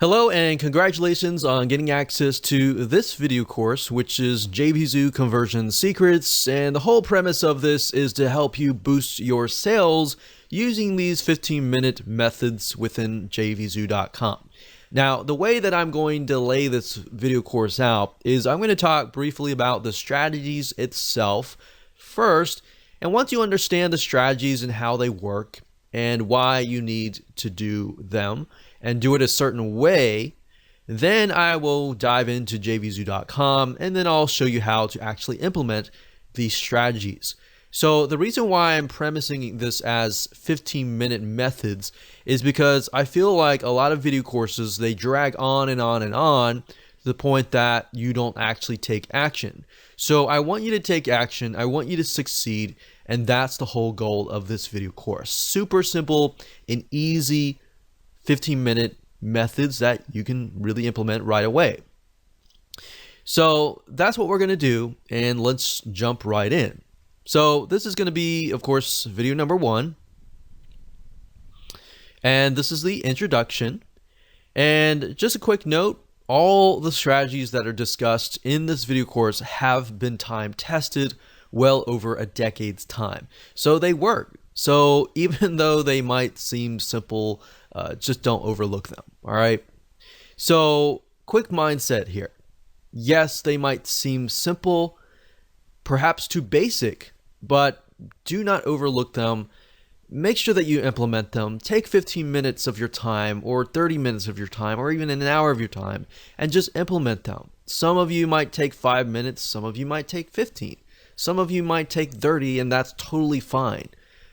Hello and congratulations on getting access to this video course, which is JVZoo Conversion Secrets, and the whole premise of this is to help you boost your sales using these 15-minute methods within JVZoo.com. Now, the way that I'm going to lay this video course out is I'm going to talk briefly about the strategies itself first, and once you understand the strategies and how they work and why you need to do them, and do it a certain way, then I will dive into JVZoo.com and then I'll show you how to actually implement these strategies. So the reason why I'm premising this as 15-minute methods is because I feel like a lot of video courses, they drag on and on and on to the point that you don't actually take action. So I want you to take action, I want you to succeed, and that's the whole goal of this video course. Super simple and easy 15-minute methods that you can really implement right away. So that's what we're going to do, and let's jump right in. So this is going to be, of course, video number 1, and this is the introduction. And just a quick note, all the strategies that are discussed in this video course have been time tested well over a decade's time, so they work. So even though they might seem simple, just don't overlook them. All right. So quick mindset here. Yes, they might seem simple, perhaps too basic, but do not overlook them. Make sure that you implement them. Take 15 minutes of your time or 30 minutes of your time or even an hour of your time and just implement them. Some of you might take 5 minutes. Some of you might take 15. Some of you might take 30, and that's totally fine.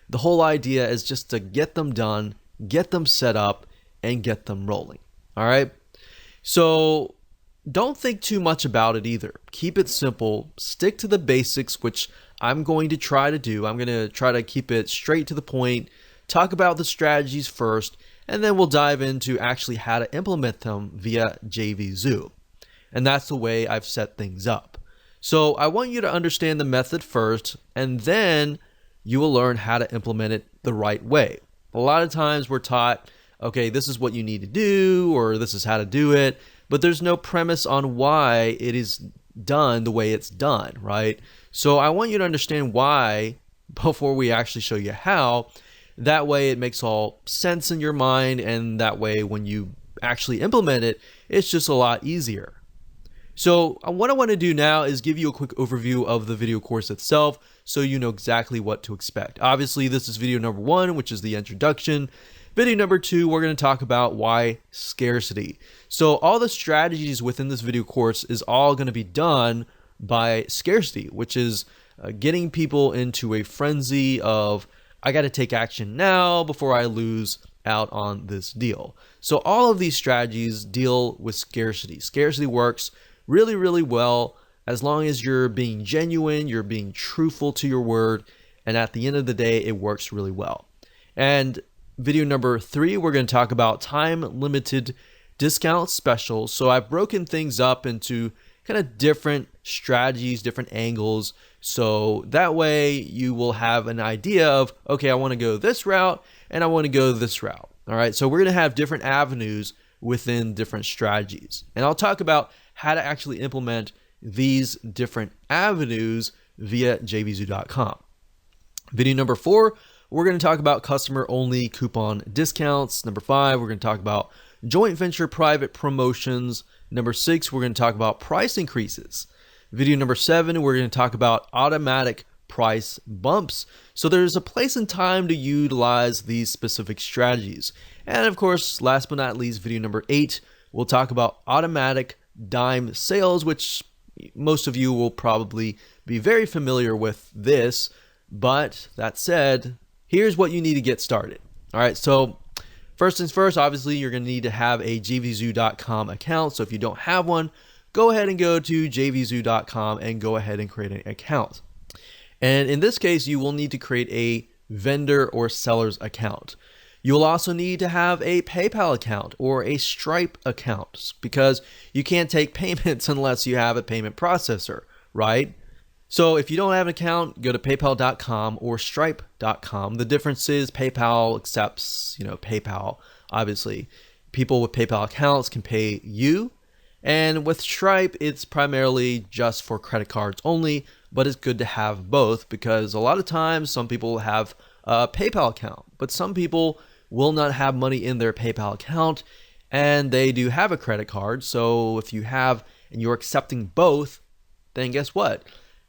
The whole idea is just to get them done, get them set up, and get them rolling. All right. So don't think too much about it either. Keep it simple. Stick to the basics, which I'm going to try to do. I'm going to try to keep it straight to the point, talk about the strategies first, and then we'll dive into actually how to implement them via JVZoo. And that's the way I've set things up. So I want you to understand the method first, and then you will learn how to implement it the right way. A lot of times we're taught, okay, this is what you need to do, or this is how to do it, but there's no premise on why it is done the way it's done, right? So I want you to understand why before we actually show you how. That way it makes all sense in your mind, and that way when you actually implement it, it's just a lot easier. So what I want to do now is give you a quick overview of the video course itself so you know exactly what to expect. Obviously, this is video number 1, which is the introduction. Video number 2, we're going to talk about why scarcity. So all the strategies within this video course is all going to be done by scarcity, which is getting people into a frenzy of, I got to take action now before I lose out on this deal. So all of these strategies deal with scarcity. Scarcity works really, really well as long as you're being genuine, you're being truthful to your word, and at the end of the day, it works really well. And video number 3, we're going to talk about time-limited discount specials. So I've broken things up into kind of different strategies, different angles, so that way you will have an idea of, okay, I want to go this route and I want to go this route. All right, so we're going to have different avenues within different strategies, and I'll talk about how to actually implement these different avenues via JVZoo.com. Video number 4, we're going to talk about customer-only coupon discounts. Number 5, we're going to talk about joint venture private promotions. Number 6, we're going to talk about price increases. Video number 7, we're going to talk about automatic price bumps. So there's a place and time to utilize these specific strategies. And of course, last but not least, video number 8, we'll talk about automatic dime sales, which most of you will probably be very familiar with this. But that said, here's what you need to get started. All right, so first things first, obviously you're going to need to have a JVZoo.com account. So if you don't have one, go ahead and go to JVZoo.com and go ahead and create an account. And in this case, you will need to create a vendor or seller's account. You'll also need to have a PayPal account or a Stripe account because you can't take payments unless you have a payment processor, right? So if you don't have an account, go to paypal.com or stripe.com. The difference is PayPal accepts, PayPal, obviously. people with PayPal accounts can pay you. And with Stripe, it's primarily just for credit cards only, but it's good to have both because a lot of times some people have a PayPal account, but some people will not have money in their PayPal account and they do have a credit card. So if you have and you're accepting both, then guess what?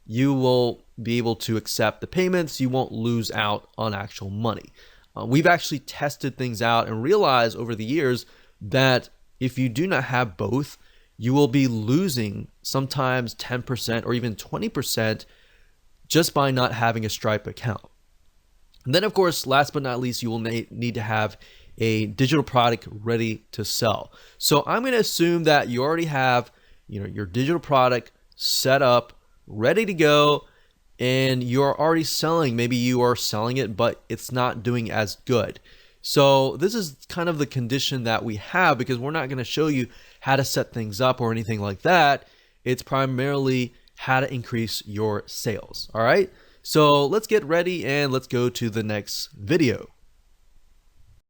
You will be able to accept the payments. You won't lose out on actual money. We've actually tested things out and realized over the years that if you do not have both, you will be losing sometimes 10% or even 20% just by not having a Stripe account. And then, of course, last but not least, you will need to have a digital product ready to sell. So I'm going to assume that you already have, your digital product set up, ready to go, and you're already selling. Maybe you are selling it, but it's not doing as good. So this is kind of the condition that we have because we're not going to show you how to set things up or anything like that. It's primarily how to increase your sales. All right. So let's get ready and let's go to the next video.